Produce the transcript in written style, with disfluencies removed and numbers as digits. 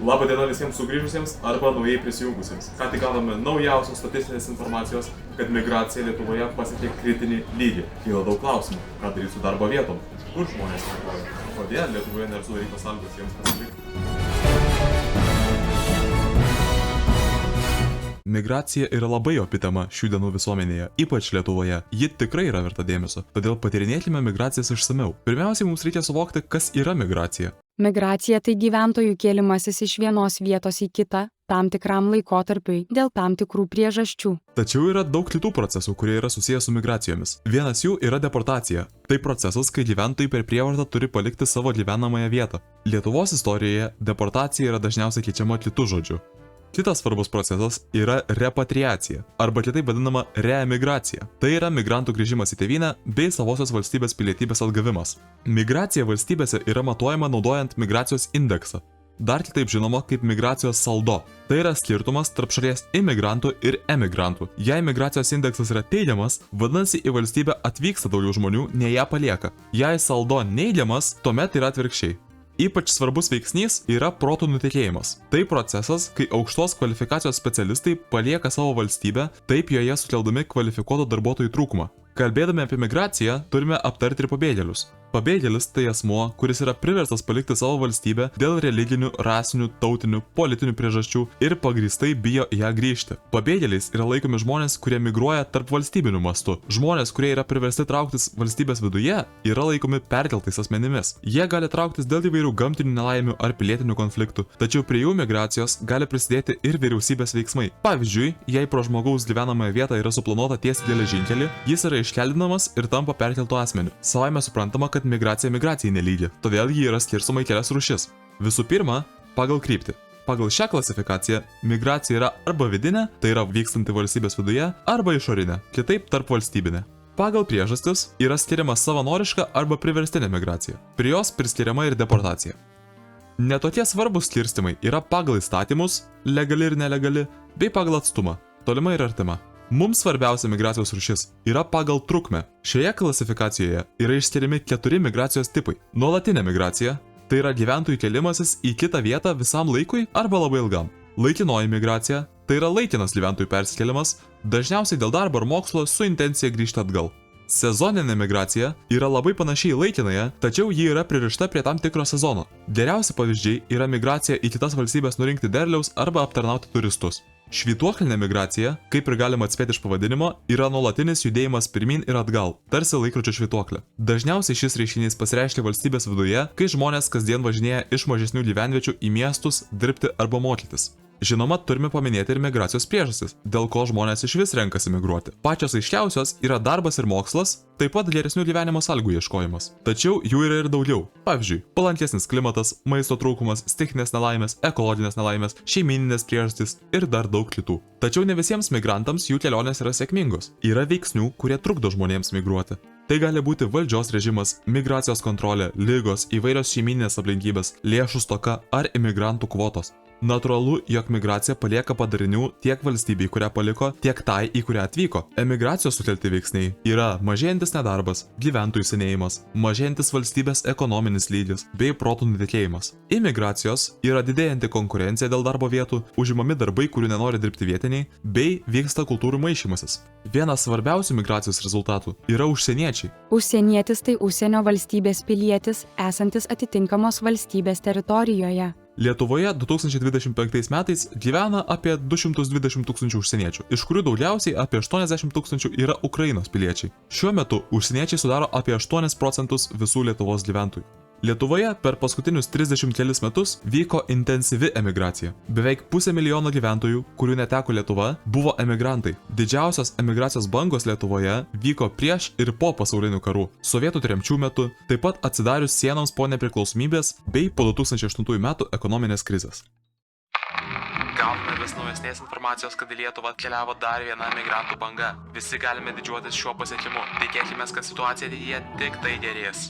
Labą dieną visiems sugrįžusiems arba naujai prisijungusiems. Ką tik gavome naujausios statistinės informacijos, kad migracija Lietuvoje pasiekė kritinį lygį. Kyla daug klausimų, ką daryti su darbo vietom, kur žmonės migruoja, kodėl Lietuvoje nėra sudarytos sąlygos jiems pasilikti. Migracija yra labai opi tema šių dienų visuomenėje, ypač Lietuvoje. Ji tikrai yra verta dėmesio, todėl patyrinėkime migracijas išsamiau. Pirmiausiai mums reikia suvokti, kas yra migracija. Migracija tai gyventojų kėlimasis iš vienos vietos į kitą tam tikram laikotarpiui dėl tam tikrų priežasčių. Tačiau yra daug kitų procesų, kurie yra susijęs su migracijomis. Vienas jų yra deportacija. Tai procesas, kai gyventojai per prievartą turi palikti savo gyvenamąją vietą. Lietuvos istorijoje deportacija yra dažniausiai keičiama kitų žodžių. Kitas svarbus procesas yra repatriacija, arba kitaip vadinama reemigracija. Tai yra migrantų grįžimas į tėvynę bei savosios valstybės pilietybės atgavimas. Migracija valstybėse yra matuojama naudojant migracijos indeksą, dar kitaip žinoma kaip migracijos saldo. Tai yra skirtumas tarp šalies imigrantų ir emigrantų. Jei migracijos indeksas yra teigiamas, vadinasi į valstybę atvyksta daugiau žmonių, nei ją palieka. Jei saldo neigiamas, tuomet yra atvirkščiai. Ypač svarbus veiksnys yra protų nutekėjimas. Tai procesas, kai aukštos kvalifikacijos specialistai palieka savo valstybę, taip joje sukeldami kvalifikuotų darbuotojų trūkumą. Kalbėdami apie migraciją, turime aptarti ir pabėgėlius. Pabėgėlis tai asmuo, kuris yra priverstas palikti savo valstybę dėl religinių, rasinių, tautinių, politinių priežasčių ir pagrįstai bijo į ją grįžti. Pabėgėliais yra laikomi žmonės, kurie migruoja tarp valstybinių mastų. Žmonės, kurie yra priversti trauktis valstybės viduje, yra laikomi perkeltais asmenimis. Jie gali trauktis dėl įvairių gamtinių nelaimių ar pilietinių konfliktų, tačiau prie jų migracijos gali prisidėti ir vyriausybės veiksmai. Pavyzdžiui, jei pro žmogaus gyvenamąją vietą yra suplanuota tiesti geležinkelį, jis yra iškeldinamas ir tampa perkeltu asmeniu. Savaime suprantama, kad migracija migracijai nelygi, todėl ji yra skirstoma į kelias rūšis. Visų pirma, pagal kryptį. Pagal šią klasifikaciją migracija yra arba vidinė, tai yra vykstanti valstybės viduje, arba išorinė, kitaip tarp valstybinė. Pagal priežastis yra skiriama savanoriška arba priverstinė migracija. Prie jos priskiriama ir deportacija. Netokie svarbus skirstimai yra pagal įstatymus, legali ir nelegali, bei pagal atstumą, tolima ir artima. Mums svarbiausia migracijos rūšis yra pagal trukmę. Šioje klasifikacijoje yra išskiriami 4 migracijos tipai. Nuolatinė migracija – tai yra gyventojų kėlimasis į kitą vietą visam laikui arba labai ilgam. Laikinoji migracija – tai yra laikinas gyventojų persikėlimas, dažniausiai dėl darbo ar mokslo su intencija grįžti atgal. Sezoninė migracija yra labai panašiai į laikinąją, tačiau ji yra pririšta prie tam tikro sezono. Geriausi pavyzdžiai yra migracija į kitas valstybės nurinkti derliaus arba aptarnauti turistus. Švytuoklinė migracija, kaip ir galima atspėti iš pavadinimo, yra nuolatinis judėjimas pirmyn ir atgal, tarsi laikrodžio švytuoklė. Dažniausiai šis reiškinys pasireiškia valstybės viduje, kai žmonės kasdien važinėja iš mažesnių gyvenviečių į miestus dirbti arba mokytis. Žinoma, turime paminėti ir migracijos priežastis, dėl ko žmonės iš vis renkasi migruoti. Pačios aiškiausios yra darbas ir mokslas, taip pat geresnių gyvenimo sąlygų ieškojimas. Tačiau jų yra ir daugiau. Pavyzdžiui, palankesnis klimatas, maisto trūkumas, stichinės nelaimės, ekologinės nelaimės, šeimyninės priežastys ir dar daug kitų. Tačiau ne visiems migrantams jų kelionės yra sėkmingos. Yra veiksnių, kurie trukdo žmonėms migruoti. Tai gali būti valdžios režimas, migracijos kontrolė, ligos, įvairios šeimyninės aplinkybės, lėšų stoka ar imigrantų kvotos. Natūralu, jog migracija palieka padarinių tiek valstybei, kurią paliko, tiek tai, į kurią atvyko. Emigracijos sukelti veiksniai yra mažėjantis nedarbas, gyventojų senėjimas, mažėjantis valstybės ekonominis lygis bei protų nutekėjimas. Imigracijos yra didėjanti konkurencija dėl darbo vietų, užimami darbai, kurių nenori dirbti vietiniai, bei vyksta kultūrų maišymasis. Vienas svarbiausių migracijos rezultatų yra užsieniečiai. Užsienietis tai užsienio valstybės pilietis, esantis atitinkamos valstybės teritorijoje. Lietuvoje 2025 metais gyvena apie 220 tūkstančių užsieniečių, iš kurių daugiausiai apie 80 tūkstančių yra Ukrainos piliečiai. Šiuo metu užsieniečiai sudaro apie 8% visų Lietuvos gyventojų. Lietuvoje per paskutinius 30 kelis metus vyko intensyvi emigracija. Beveik 500 000 gyventojų, kurių neteko Lietuva, buvo emigrantai. Didžiausios emigracijos bangos Lietuvoje vyko prieš ir po pasaulinių karų, sovietų tremčių metu, taip pat atsidarius sienoms po nepriklausomybės bei po 2008 metų ekonominės krizės. Gavome vis naujesnės informacijos, kad į Lietuvą atkeliavo dar viena migrantų banga. Visi galime didžiuotis šiuo pasiekimu. Tikėkime, kad situacija ateityje tik tai gerės.